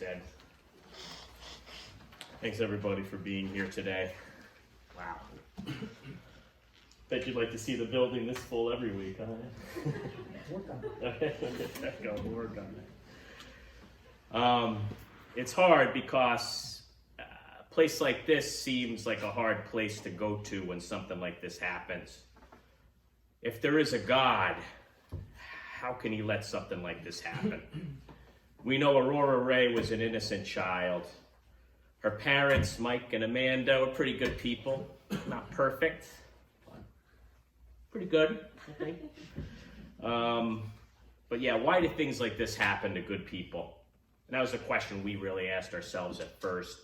Thanks, Ed. Thanks, everybody, for being here today. Wow. Bet you'd like to see the building this full every week, huh? Work on it. Go work on it. It's hard because a place like this seems like a hard place to go to when something like this happens. If there is a God, how can he let something like this happen? We know Aurora Rae was an innocent child. Her parents, Mike and Amanda, were pretty good people. Not perfect. Pretty good, I think. But yeah, why do things like this happen to good people? And that was a question we really asked ourselves at first.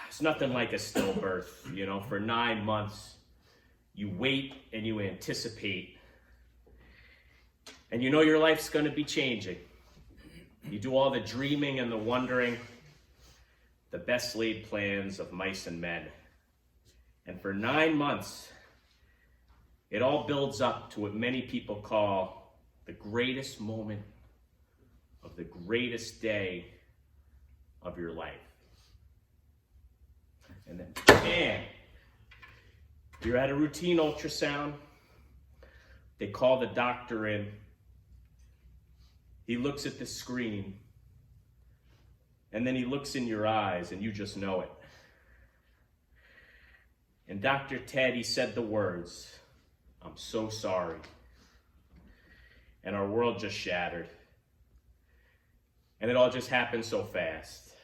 It's nothing like a stillbirth. You know, for 9 months, you wait and you anticipate. And you know your life's going to be changing. You do all the dreaming and the wondering, the best laid plans of mice and men. And for 9 months, it all builds up to what many people call the greatest moment of the greatest day of your life. And then, bam, you're at a routine ultrasound. They call the doctor in. He looks at the screen, and then he looks in your eyes, and you just know it. And Dr. Ted, he said the words, "I'm so sorry." And our world just shattered. And it all just happened so fast.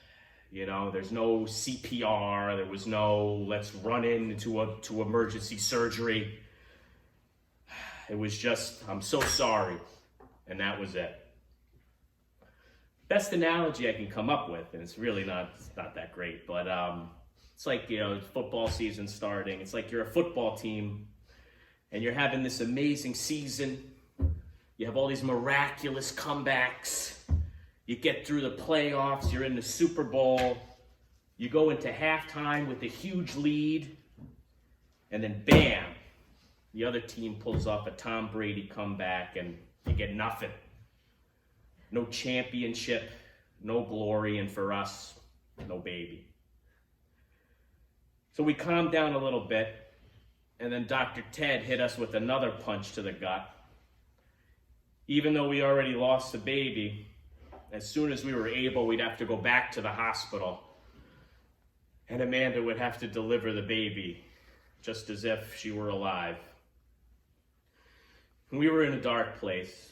You know, there's no CPR, there was no let's run to emergency surgery. It was just, "I'm so sorry." And that was it. Best analogy I can come up with, and it's really not that great, but it's like, you know, football season starting. It's like you're a football team and you're having this amazing season. You have all these miraculous comebacks. You get through the playoffs, you're in the Super Bowl. You go into halftime with a huge lead, and then bam, the other team pulls off a Tom Brady comeback and you get nothing. No championship, no glory, and for us, no baby. So we calmed down a little bit, and then Dr. Ted hit us with another punch to the gut. Even though we already lost the baby, as soon as we were able, we'd have to go back to the hospital, and Amanda would have to deliver the baby, just as if she were alive. We were in a dark place.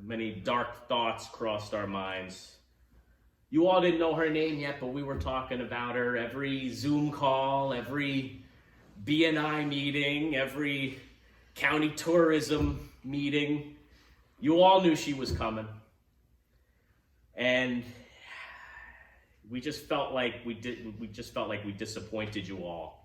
Many dark thoughts crossed our minds. You all didn't know her name yet, but we were talking about her every Zoom call, every B&I meeting, every county tourism meeting. You all knew she was coming. And we just felt like we disappointed you all.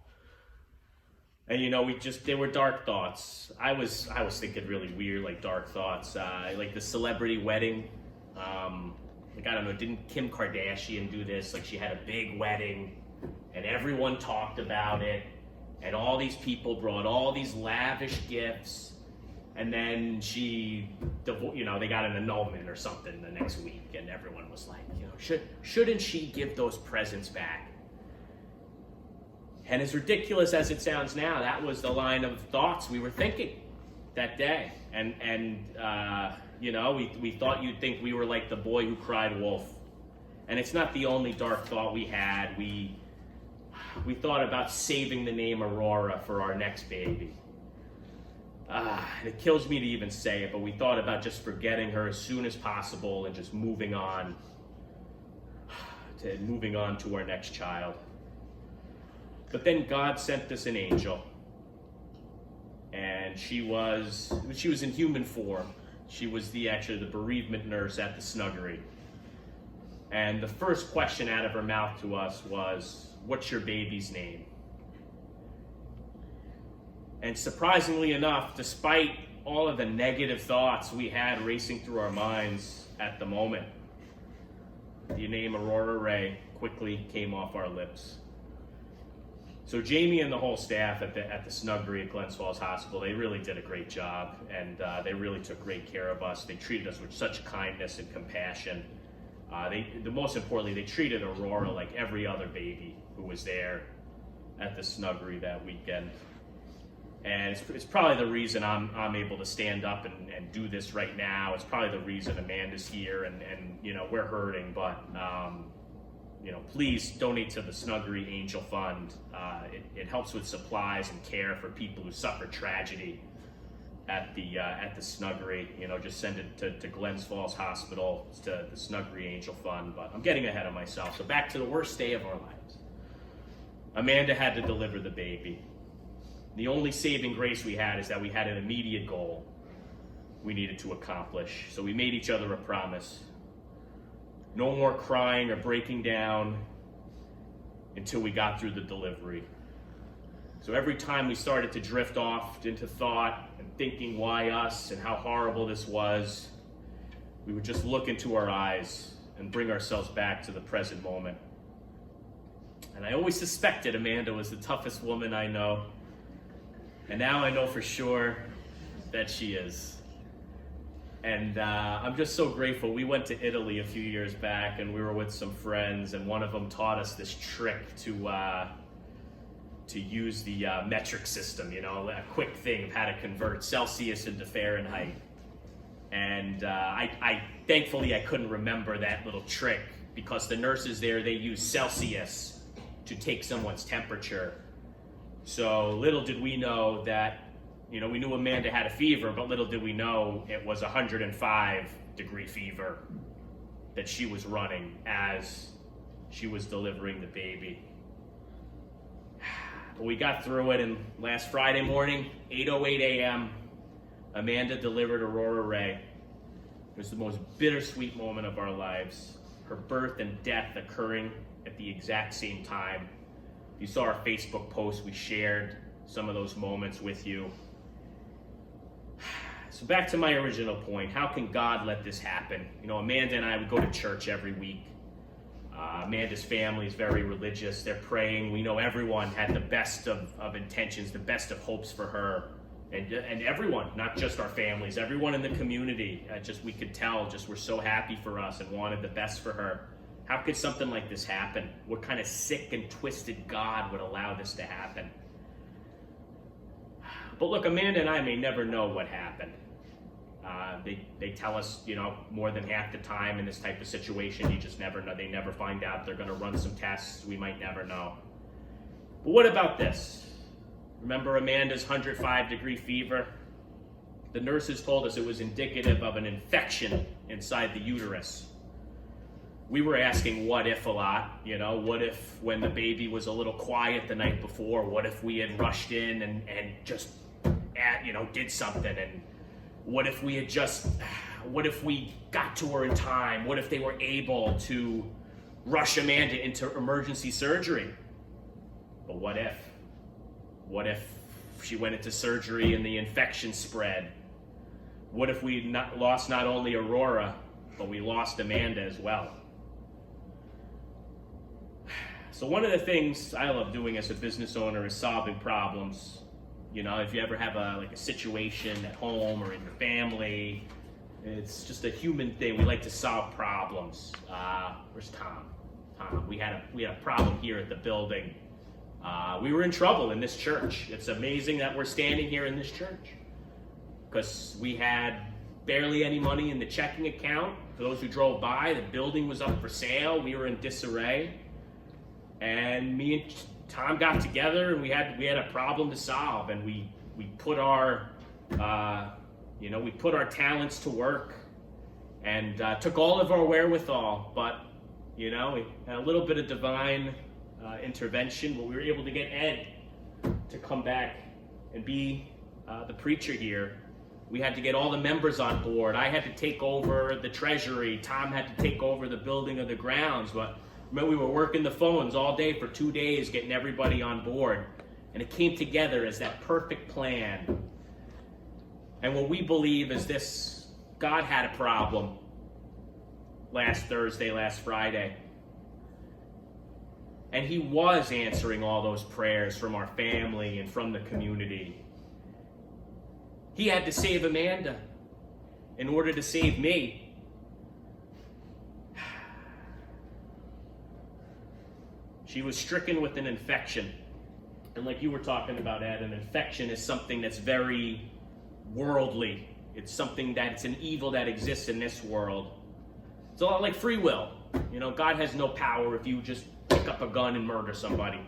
And you know, they were dark thoughts. I was thinking really weird, like dark thoughts, like the celebrity wedding. Like, I don't know, didn't Kim Kardashian do this? Like, she had a big wedding and everyone talked about it, and all these people brought all these lavish gifts, and then they got an annulment or something the next week, and everyone was like, you know, shouldn't she give those presents back? And as ridiculous as it sounds now, that was the line of thoughts we were thinking that day. And you know, we thought you'd think we were like the boy who cried wolf. And it's not the only dark thought we had. We thought about saving the name Aurora for our next baby. And it kills me to even say it, but we thought about just forgetting her as soon as possible and just moving on to our next child. But then God sent us an angel, and she was in human form. She was actually the bereavement nurse at the snuggery. And the first question out of her mouth to us was, "What's your baby's name?" And surprisingly enough, despite all of the negative thoughts we had racing through our minds at the moment, the name Aurora Rae quickly came off our lips. So Jamie and the whole staff at the snuggery at Glens Falls Hospital, they really did a great job, and they really took great care of us. They treated us with such kindness and compassion. The most importantly, they treated Aurora like every other baby who was there at the snuggery that weekend. And it's probably the reason I'm able to stand up and do this right now. It's probably the reason Amanda's here, and we're hurting, but please donate to the Snuggery Angel Fund. It helps with supplies and care for people who suffer tragedy at the Snuggery. Just send it to Glens Falls Hospital, to the Snuggery Angel Fund. But I'm getting ahead of myself. So back to the worst day of our lives. Amanda had to deliver the baby. The only saving grace we had is that we had an immediate goal we needed to accomplish. So we made each other a promise. No more crying or breaking down until we got through the delivery. So every time we started to drift off into thought and thinking why us and how horrible this was, we would just look into our eyes and bring ourselves back to the present moment. And I always suspected Amanda was the toughest woman I know. And now I know for sure that she is. And I'm just so grateful. We went to Italy a few years back, and we were with some friends, and one of them taught us this trick to use the metric system, a quick thing of how to convert Celsius into Fahrenheit. And thankfully I couldn't remember that little trick, because the nurses there, they use Celsius to take someone's temperature. So little did we know that, we knew Amanda had a fever, but little did we know it was 105-degree fever that she was running as she was delivering the baby. But we got through it, and last Friday morning, 8:08 a.m., Amanda delivered Aurora Rae. It was the most bittersweet moment of our lives. Her birth and death occurring at the exact same time. If you saw our Facebook post, we shared some of those moments with you. So back to my original point, how can God let this happen? Amanda and I would go to church every week. Amanda's family is very religious. They're praying. We know everyone had the best of intentions, the best of hopes for her. And everyone, not just our families, everyone in the community, we could tell, were so happy for us and wanted the best for her. How could something like this happen? What kind of sick and twisted God would allow this to happen? But look, Amanda and I may never know what happened. They tell us, more than half the time in this type of situation, you just never know. They never find out. They're going to run some tests. We might never know. But what about this? Remember Amanda's 105-degree fever? The nurses told us it was indicative of an infection inside the uterus. We were asking what if a lot, what if when the baby was a little quiet the night before, what if we had rushed in and just, did something, and what if we got to her in time? What if they were able to rush Amanda into emergency surgery? But what if? What if she went into surgery and the infection spread? What if we lost not only Aurora, but we lost Amanda as well? So one of the things I love doing as a business owner is solving problems. If you ever have a situation at home or in your family, it's just a human thing. We like to solve problems. Where's Tom? Tom, we had a problem here at the building. We were in trouble in this church. It's amazing that we're standing here in this church, because we had barely any money in the checking account. For those who drove by, the building was up for sale. We were in disarray. And me and Tom got together, and we had a problem to solve, and we put our talents to work, and took all of our wherewithal. But we had a little bit of divine intervention, but we were able to get Ed to come back and be the preacher here. We had to get all the members on board. I had to take over the treasury. Tom had to take over the building of the grounds. But remember, we were working the phones all day for 2 days, getting everybody on board. And it came together as that perfect plan. And what we believe is this: God had a problem last Thursday, last Friday. And he was answering all those prayers from our family and from the community. He had to save Amanda in order to save me. She was stricken with an infection. And like you were talking about, Ed, an infection is something that's very worldly. It's something that's an evil that exists in this world. It's a lot like free will. You know, God has no power if you just pick up a gun and murder somebody.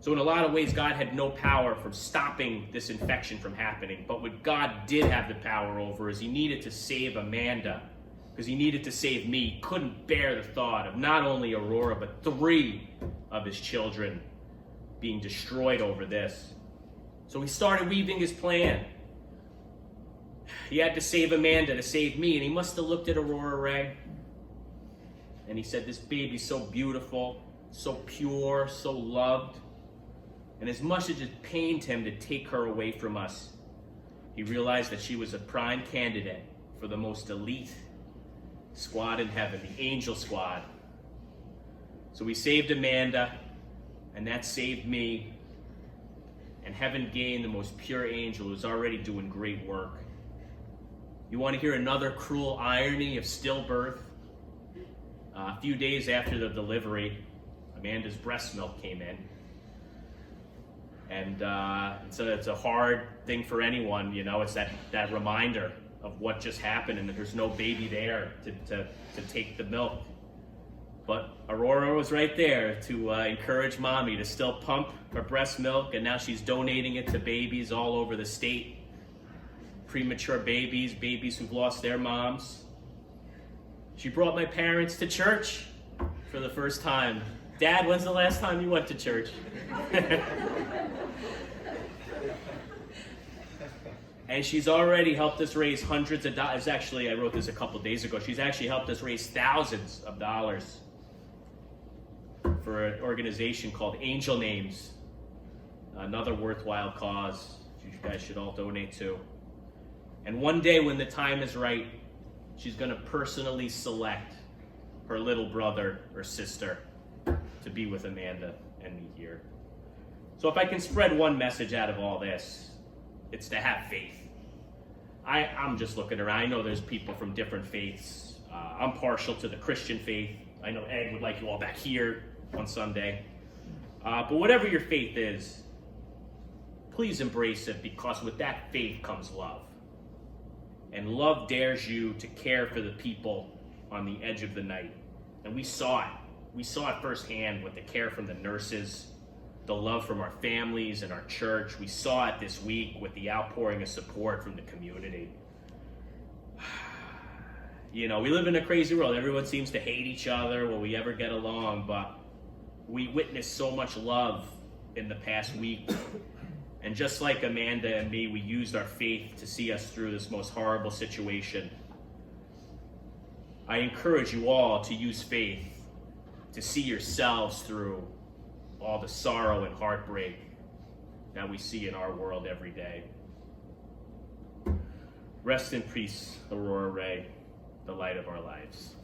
So in a lot of ways, God had no power from stopping this infection from happening. But what God did have the power over is he needed to save Amanda, because he needed to save me. He couldn't bear the thought of not only Aurora, but 3 of his children being destroyed over this. So he started weaving his plan. He had to save Amanda to save me, and he must have looked at Aurora Rae, and he said, this baby's so beautiful, so pure, so loved. And as much as it pained him to take her away from us, he realized that she was a prime candidate for the most elite squad in heaven, the angel squad. So we saved Amanda, and that saved me. And heaven gained the most pure angel who's already doing great work. You want to hear another cruel irony of stillbirth? A few days after the delivery, Amanda's breast milk came in. And it's a hard thing for anyone, you know. It's that reminder of what just happened and that there's no baby there to take the milk. But Aurora was right there to encourage mommy to still pump her breast milk, and now she's donating it to babies all over the state. Premature babies, babies who've lost their moms. She brought my parents to church for the first time. Dad, when's the last time you went to church? And she's already helped us raise hundreds of dollars. Actually, I wrote this a couple days ago. She's actually helped us raise thousands of dollars for an organization called Angel Names, another worthwhile cause you guys should all donate to. And one day when the time is right, she's going to personally select her little brother or sister to be with Amanda and me here. So if I can spread one message out of all this, it's to have faith. I'm just looking around. I know there's people from different faiths. I'm partial to the Christian faith. I know Ed would like you all back here on Sunday. But whatever your faith is, please embrace it, because with that faith comes love. And love dares you to care for the people on the edge of the night. And we saw it. We saw it firsthand with the care from the nurses, the love from our families and our church. We saw it this week with the outpouring of support from the community. You know, we live in a crazy world. Everyone seems to hate each other. Will we ever get along? But we witnessed so much love in the past week. And just like Amanda and me, we used our faith to see us through this most horrible situation. I encourage you all to use faith to see yourselves through all the sorrow and heartbreak that we see in our world every day. Rest in peace, Aurora Rae, the light of our lives.